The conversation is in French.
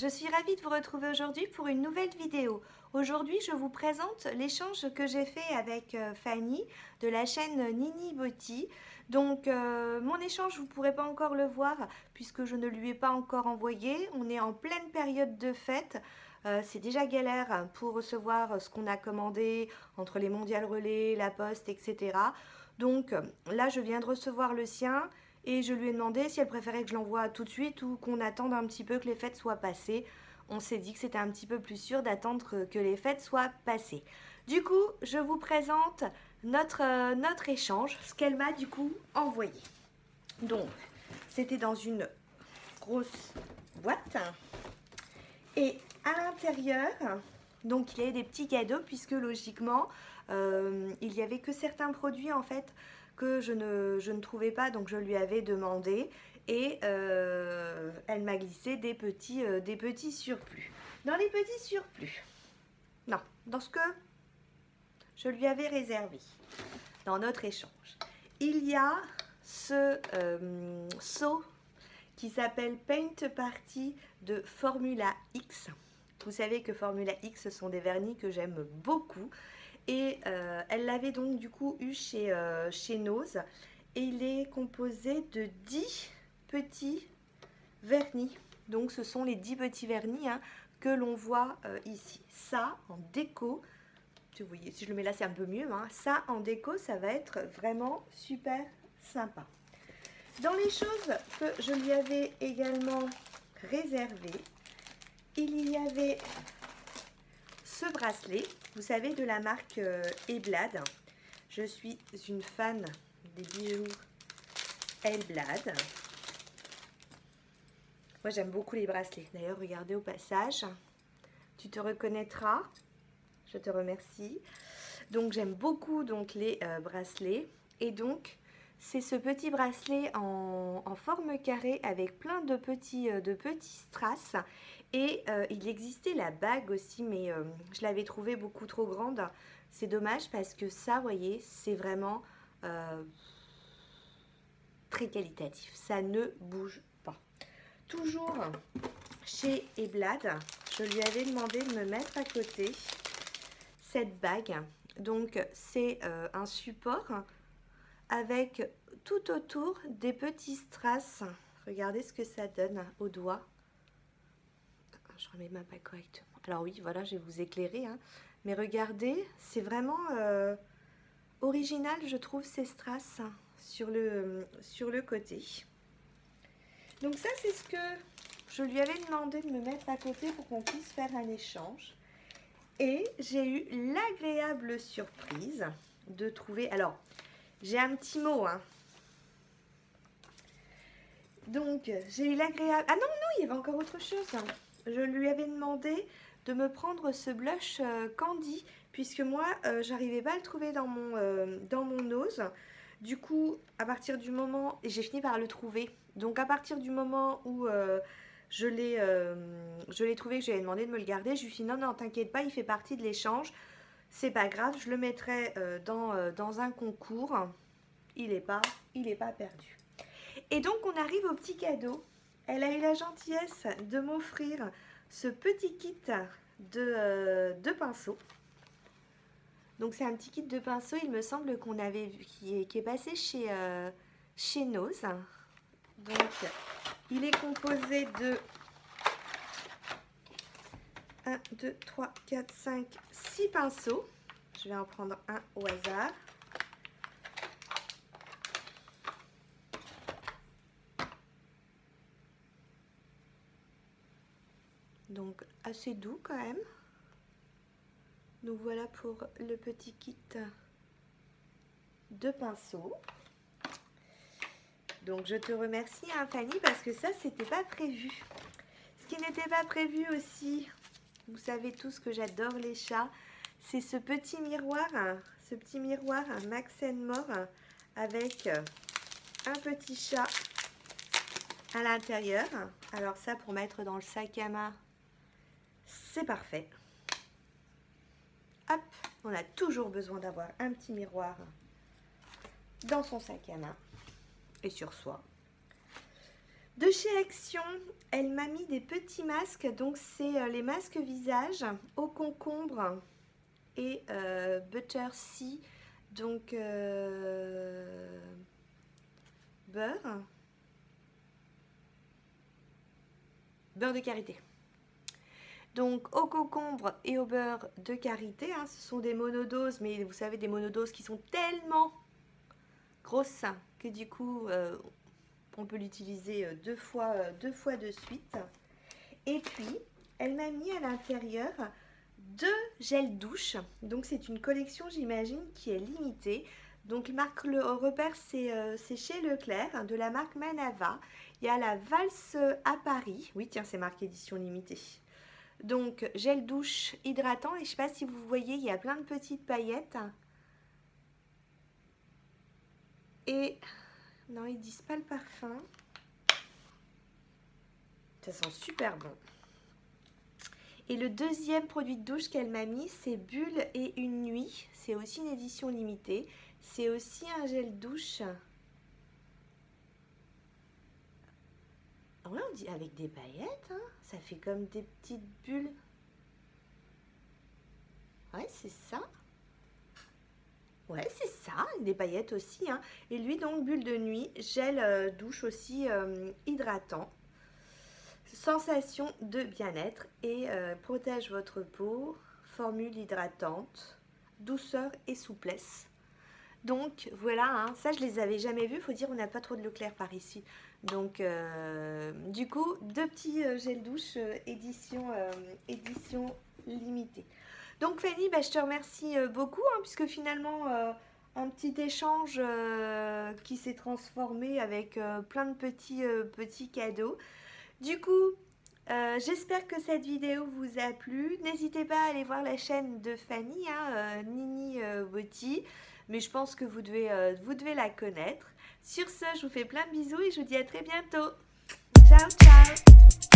je suis ravie de vous retrouver aujourd'hui pour une nouvelle vidéo. Aujourd'hui, je vous présente l'échange que j'ai fait avec Fanny de la chaîne Nini Beauty. Donc, mon échange, vous ne pourrez pas encore le voir puisque je ne lui ai pas encore envoyé. On est en pleine période de fête. C'est déjà galère pour recevoir ce qu'on a commandé entre les mondiales relais, la poste, etc. Donc, là, je viens de recevoir le sien. Et je lui ai demandé si elle préférait que je l'envoie tout de suite ou qu'on attende un petit peu que les fêtes soient passées. On s'est dit que c'était un petit peu plus sûr d'attendre que les fêtes soient passées. Du coup, je vous présente notre échange, ce qu'elle m'a du coup envoyé. Donc, c'était dans une grosse boîte. Et à l'intérieur, donc il y avait des petits cadeaux puisque logiquement, il n'y avait que certains produits en fait que je ne trouvais pas, donc je lui avais demandé et elle m'a glissé des petits surplus. Dans les petits surplus, non, dans ce que je lui avais réservé, dans notre échange, il y a ce seau qui s'appelle Paint Party de Formula X. Vous savez que Formula X, ce sont des vernis que j'aime beaucoup. Et elle l'avait donc du coup eu chez Nose. Et il est composé de 10 petits vernis. Donc ce sont les 10 petits vernis que l'on voit ici. Ça, en déco, vous voyez, si je le mets là, c'est un peu mieux. Ça, en déco, ça va être vraiment super sympa. Dans les choses que je lui avais également réservées, il y avait ce bracelet, vous savez, de la marque Eblad. Je suis une fan des bijoux Eblad. Moi, j'aime beaucoup les bracelets. D'ailleurs, regardez au passage. Tu te reconnaîtras. Je te remercie. Donc, j'aime beaucoup donc les bracelets. Et donc, c'est ce petit bracelet en forme carrée avec plein de petits strass. Et il existait la bague aussi, mais je l'avais trouvée beaucoup trop grande. C'est dommage parce que ça, vous voyez, c'est vraiment très qualitatif. Ça ne bouge pas. Toujours chez Eblad, je lui avais demandé de me mettre à côté cette bague. Donc, c'est un support avec tout autour des petits strass. Regardez ce que ça donne au doigt. Je remets ma bague correctement. Alors oui, voilà, je vais vous éclairer. Mais regardez, c'est vraiment original, je trouve, ces strass sur le côté. Donc ça, c'est ce que je lui avais demandé de me mettre à côté pour qu'on puisse faire un échange. Et j'ai eu l'agréable surprise de trouver... Alors, j'ai un petit mot, Donc, j'ai eu l'agréable... Ah non, non, il y avait encore autre chose. Je lui avais demandé de me prendre ce blush Candy, puisque moi, j'arrivais pas à le trouver dans mon nose. Du coup, à partir du moment... Et j'ai fini par le trouver. Donc, à partir du moment où je l'ai trouvé, que j'avais demandé de me le garder, je lui ai dit non, non, t'inquiète pas, il fait partie de l'échange. C'est pas grave, je le mettrai dans un concours. Il est pas perdu. Et donc, on arrive au petit cadeau. Elle a eu la gentillesse de m'offrir ce petit kit de pinceaux. Donc, c'est un petit kit de pinceaux, il me semble qu'on avait vu, qui est passé chez Nose. Donc, il est composé de 1, 2, 3, 4, 5, 6 pinceaux. Je vais en prendre un au hasard. Donc assez doux quand même. Donc voilà pour le petit kit de pinceaux. Donc je te remercie Fanny parce que ça c'était pas prévu. Ce qui n'était pas prévu aussi, vous savez tous que j'adore les chats, c'est ce petit miroir Max & More avec un petit chat à l'intérieur. Alors ça pour mettre dans le sac à main, c'est parfait. Hop, on a toujours besoin d'avoir un petit miroir dans son sac à main et sur soi. De chez Action, elle m'a mis des petits masques, donc c'est les masques visage au concombre et butter sea, donc beurre de karité. Donc au concombre et au beurre de karité, hein, ce sont des monodoses, mais vous savez, des monodoses qui sont tellement grosses que du coup on peut l'utiliser deux fois de suite. Et puis elle m'a mis à l'intérieur 2 gels douche, donc c'est une collection, j'imagine, qui est limitée. Donc marque le repère, c'est chez Leclerc, de la marque Manava. Il y a la valse à Paris, oui tiens, c'est marqué édition limitée. Donc gel douche hydratant, et je ne sais pas si vous voyez, il y a plein de petites paillettes. Et non, ils disent pas le parfum. Ça sent super bon. Et le deuxième produit de douche qu'elle m'a mis, c'est Bulle et une nuit. C'est aussi une édition limitée. C'est aussi un gel douche. Ouais, on dit avec des paillettes, hein. Ça fait comme des petites bulles. Ouais, c'est ça. Ouais, c'est ça, des paillettes aussi, hein. Et lui, donc, bulle de nuit, gel douche aussi hydratant. Sensation de bien-être et protège votre peau. Formule hydratante, douceur et souplesse. Donc voilà, hein, ça je les avais jamais vus. Faut dire, on n'a pas trop de Leclerc par ici. Donc du coup, 2 petits gels douche édition limitée. Donc Fanny, bah, je te remercie beaucoup, hein, puisque finalement un petit échange qui s'est transformé avec plein de petits cadeaux. Du coup, j'espère que cette vidéo vous a plu. N'hésitez pas à aller voir la chaîne de Fanny, hein, Nini Boti. Mais je pense que vous devez la connaître. Sur ce, je vous fais plein de bisous et je vous dis à très bientôt. Ciao, ciao!